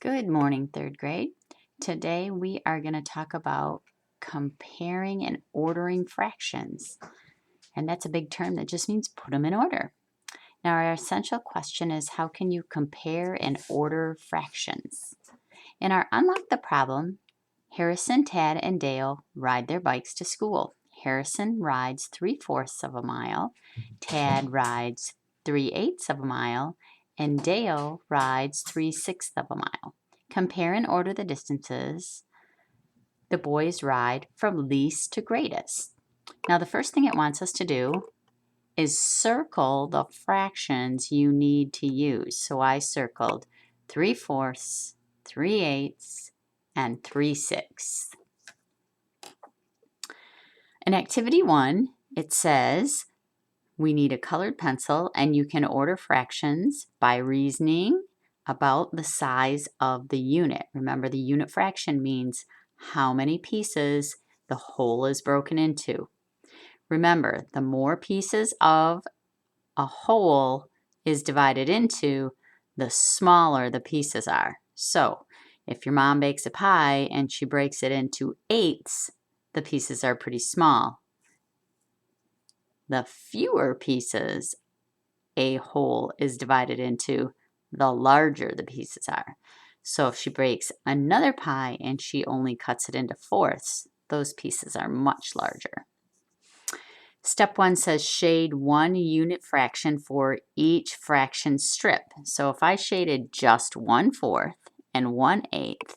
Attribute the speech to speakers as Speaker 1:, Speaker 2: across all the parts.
Speaker 1: Good morning, third grade. Today we are going to talk about comparing and ordering fractions. And that's a big term that just means put them in order. Now, our essential question is how can you compare and order fractions? In our Unlock the Problem, Harrison, Tad, and Dale ride their bikes to school. Harrison rides 3/4 of a mile, Tad rides 3/8 of a mile, and Dale rides 3/6 of a mile. Compare and order the distances the boys ride from least to greatest. Now, the first thing it wants us to do is circle the fractions you need to use. So I circled 3/4, 3/8, and 3/6. In activity 1, it says we need a colored pencil and you can order fractions by reasoning about the size of the unit. Remember, the unit fraction means how many pieces the whole is broken into. Remember, the more pieces of a whole is divided into, the smaller the pieces are. So, if your mom bakes a pie and she breaks it into eighths, the pieces are pretty small. The fewer pieces a whole is divided into, the larger the pieces are. So if she breaks another pie and she only cuts it into fourths, those pieces are much larger. Step 1 says shade one unit fraction for each fraction strip. So if I shaded just 1/4 and 1/8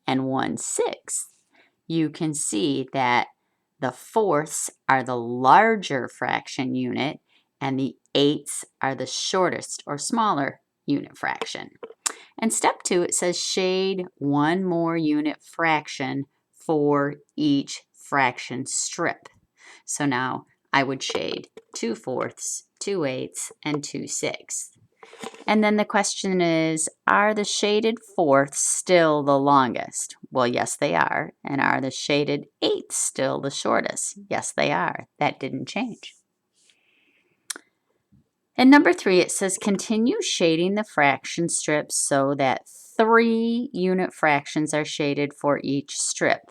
Speaker 1: and 1/6, you can see that the fourths are the larger fraction unit and the eighths are the shortest or smaller unit fraction. And step 2, it says shade one more unit fraction for each fraction strip. So now I would shade 2/4, 2/8, and 2/6. And then the question is, are the shaded fourths still the longest? Well, yes, they are. And are the shaded eighths still the shortest? Yes, they are. That didn't change. In number 3, it says continue shading the fraction strips so that 3 unit fractions are shaded for each strip.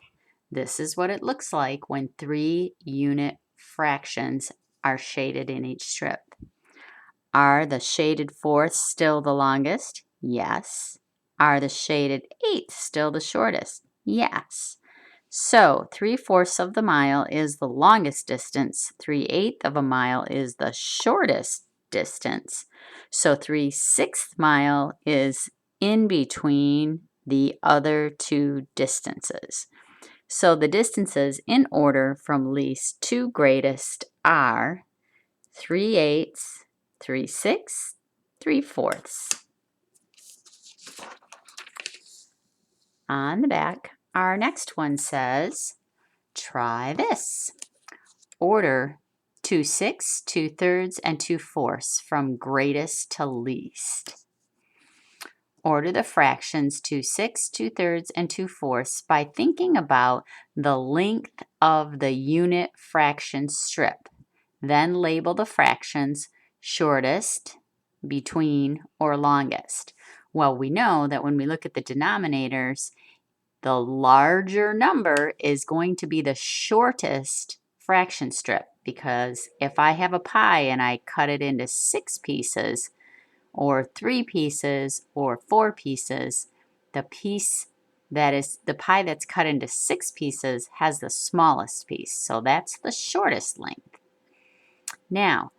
Speaker 1: This is what it looks like when 3 unit fractions are shaded in each strip. Are the shaded fourths still the longest? Yes. Are the shaded eighths still the shortest? Yes. So 3/4 of the mile is the longest distance. 3/8 of a mile is the shortest distance. So 3/6 mile is in between the other two distances. So the distances in order from least to greatest are 3/8, 3/6, 3/4. On the back, our next one says, try this. Order 2/6, 2/3, and 2/4 from greatest to least. Order the fractions 2/6, 2/3, and 2/4 by thinking about the length of the unit fraction strip. Then label the fractions shortest, between, or longest. Well, we know that when we look at the denominators, the larger number is going to be the shortest fraction strip, because if I have a pie and I cut it into 6 pieces, or 3 pieces, or 4 pieces, the pie that's cut into 6 pieces has the smallest piece, so that's the shortest length. Now,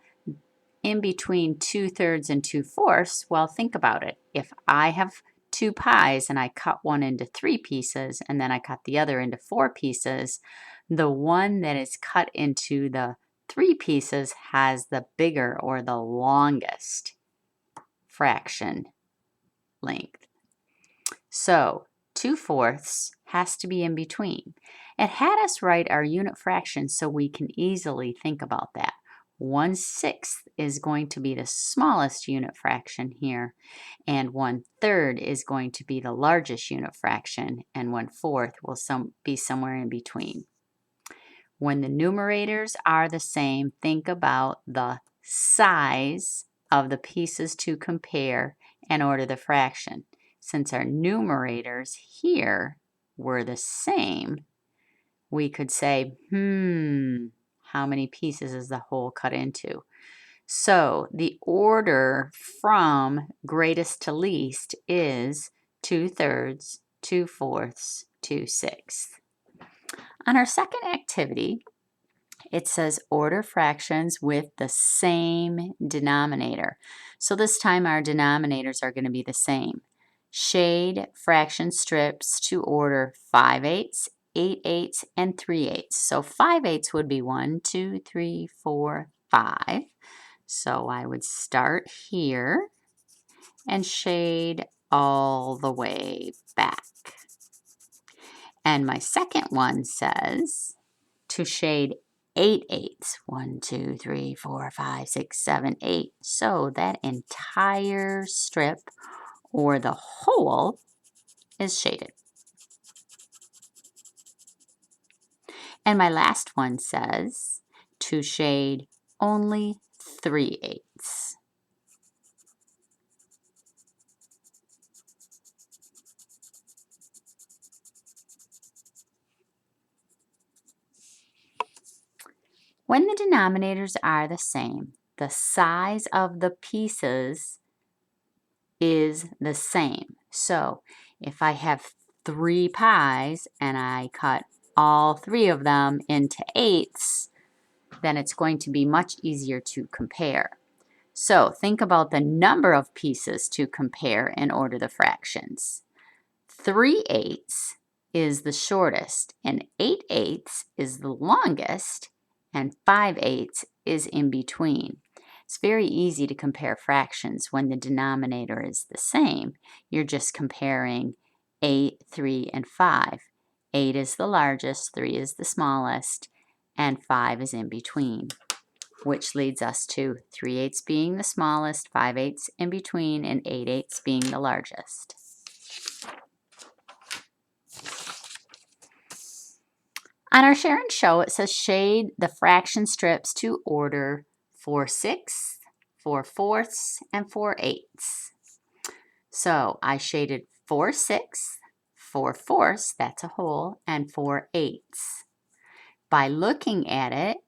Speaker 1: in between 2/3 and 2/4, well, think about it. If I have 2 pies and I cut one into 3 pieces and then I cut the other into 4 pieces, the one that is cut into the 3 pieces has the bigger or the longest fraction length. So 2/4 has to be in between. It had us write our unit fraction so we can easily think about that. 1/6 is going to be the smallest unit fraction here, and 1/3 is going to be the largest unit fraction, and 1/4 will be somewhere in between. When the numerators are the same, think about the size of the pieces to compare and order the fraction. since our numerators here were the same, we could say, how many pieces is the whole cut into? So the order from greatest to least is 2/3, 2/4, 2/6. On our second activity, it says order fractions with the same denominator. So this time our denominators are going to be the same. Shade fraction strips to order 5/8, 8/8, and 3/8. So 5/8 would be 1, 2, 3, 4, 5. So I would start here and shade all the way back. And my second one says to shade 8/8. 1, 2, 3, 4, 5, 6, 7, 8. So that entire strip or the whole is shaded. And my last one says to shade only 3/8. When the denominators are the same, the size of the pieces is the same. So if I have 3 pies and I cut all 3 of them into 8ths, then it's going to be much easier to compare. So think about the number of pieces to compare and order the fractions. 3/8 is the shortest, and 8/8 is the longest, and 5/8 is in between. It's very easy to compare fractions when the denominator is the same. You're just comparing 8, 3, and 5. 8 is the largest, 3 is the smallest, and 5 is in between, which leads us to 3/8 being the smallest, 5/8 in between, and 8/8 being the largest. On our share and show, it says shade the fraction strips to order 4/6, 4/4, and 4/8. So I shaded 4/6, 4/4, that's a whole, and 4/8. By looking at it,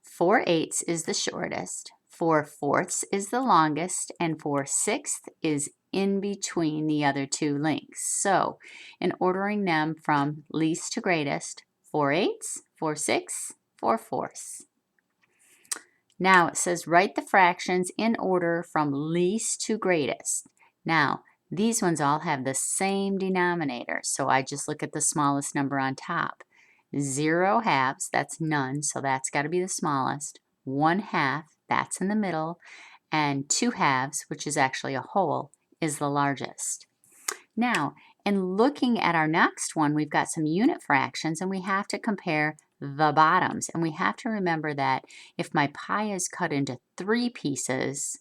Speaker 1: 4/8 is the shortest, 4/4 is the longest, and 4/6 is in between the other two lengths. So in ordering them from least to greatest, 4/8, 4/6, 4/4. Now it says write the fractions in order from least to greatest. Now these ones all have the same denominator, so I just look at the smallest number on top. 0/2, that's none, so that's got to be the smallest. 1/2, that's in the middle, and 2/2, which is actually a whole, is the largest. Now, in looking at our next one, we've got some unit fractions, and we have to compare the bottoms. And we have to remember that if my pie is cut into 3 pieces,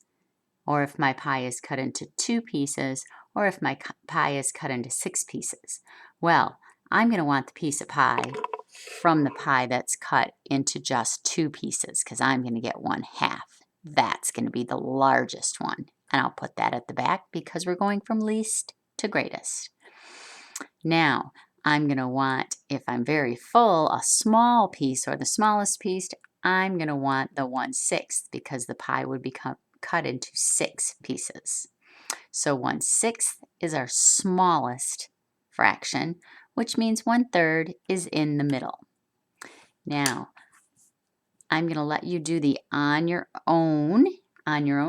Speaker 1: or if my pie is cut into 2 pieces, or if my pie is cut into 6 pieces, well, I'm going to want the piece of pie from the pie that's cut into just 2 pieces, because I'm going to get 1/2. That's going to be the largest one. And I'll put that at the back because we're going from least to greatest. Now, I'm going to want, if I'm very full, a small piece or the smallest piece. I'm going to want the 1/6 because the pie would be cut into 6 pieces. So 1/6 is our smallest fraction, which means 1/3 is in the middle. Now, I'm going to let you do the on your own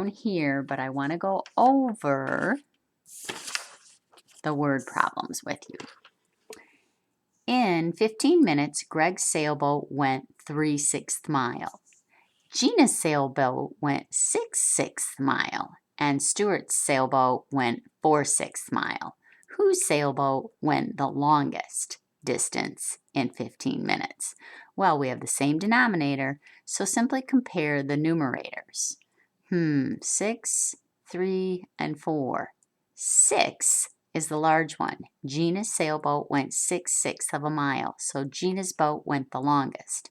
Speaker 1: here, but I want to go over the word problems with you. In 15 minutes, Greg's sailboat went 3/6 mile. Gina's sailboat went 6/6 mile, and Stuart's sailboat went 4/6 mile. Whose sailboat went the longest distance in 15 minutes? Well, we have the same denominator, so simply compare the numerators. 6, 3, and 4. 6 is the large one. Gina's sailboat went 6/6 of a mile, so Gina's boat went the longest.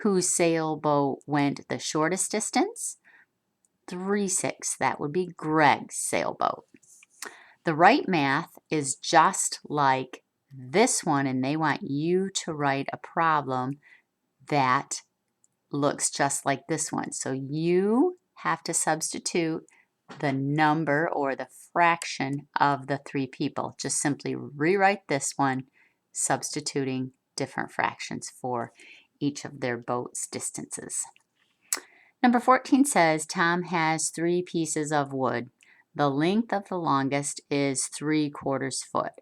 Speaker 1: Whose sailboat went the shortest distance? 3/6. That would be Greg's sailboat. The right math is just like this one, and they want you to write a problem that looks just like this one. So you have to substitute the number or the fraction of the 3 people. Just simply rewrite this one, substituting different fractions for each of their boats' distances. Number 14 says Tom has 3 pieces of wood. The length of the longest is 3/4 foot.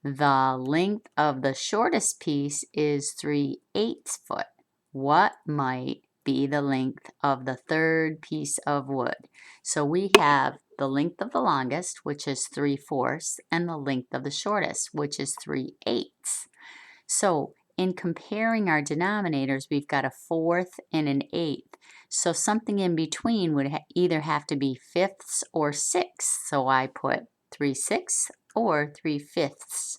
Speaker 1: The length of the shortest piece is 3/8 foot. What might be the length of the third piece of wood? So we have the length of the longest, which is 3/4, and the length of the shortest, which is 3/8. So in comparing our denominators, we've got a 4th and an 8th. So something in between would either have to be 5ths or 6ths. So I put 3/6 or 3/5.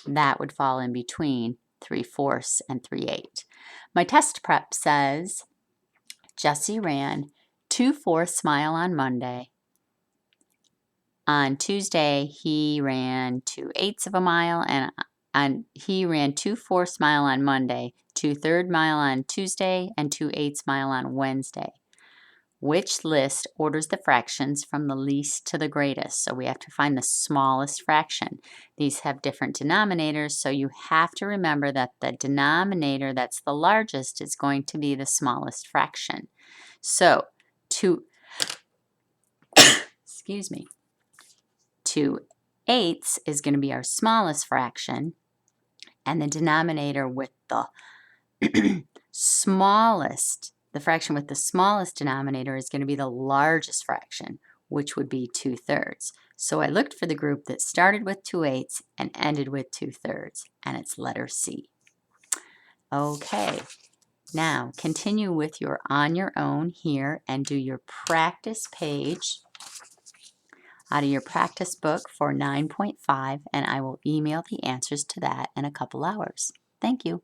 Speaker 1: That would fall in between 3/4 and 3/8. My test prep says Jesse ran 2/4 mile on Monday. On Tuesday, he ran 2/8 of a mile, and he ran 2/4 mile on Monday, 2/3 mile on Tuesday, and 2/8 mile on Wednesday. Which list orders the fractions from the least to the greatest? So we have to find the smallest fraction. These have different denominators, so you have to remember that the denominator that's the largest is going to be the smallest fraction. So 2/8 is going to be our smallest fraction, and the denominator with the the fraction with the smallest denominator is going to be the largest fraction, which would be 2/3. So I looked for the group that started with 2/8 and ended with 2/3, and it's letter C. Okay, now continue with your on your own here and do your practice page out of your practice book for 9.5, and I will email the answers to that in a couple hours. Thank you.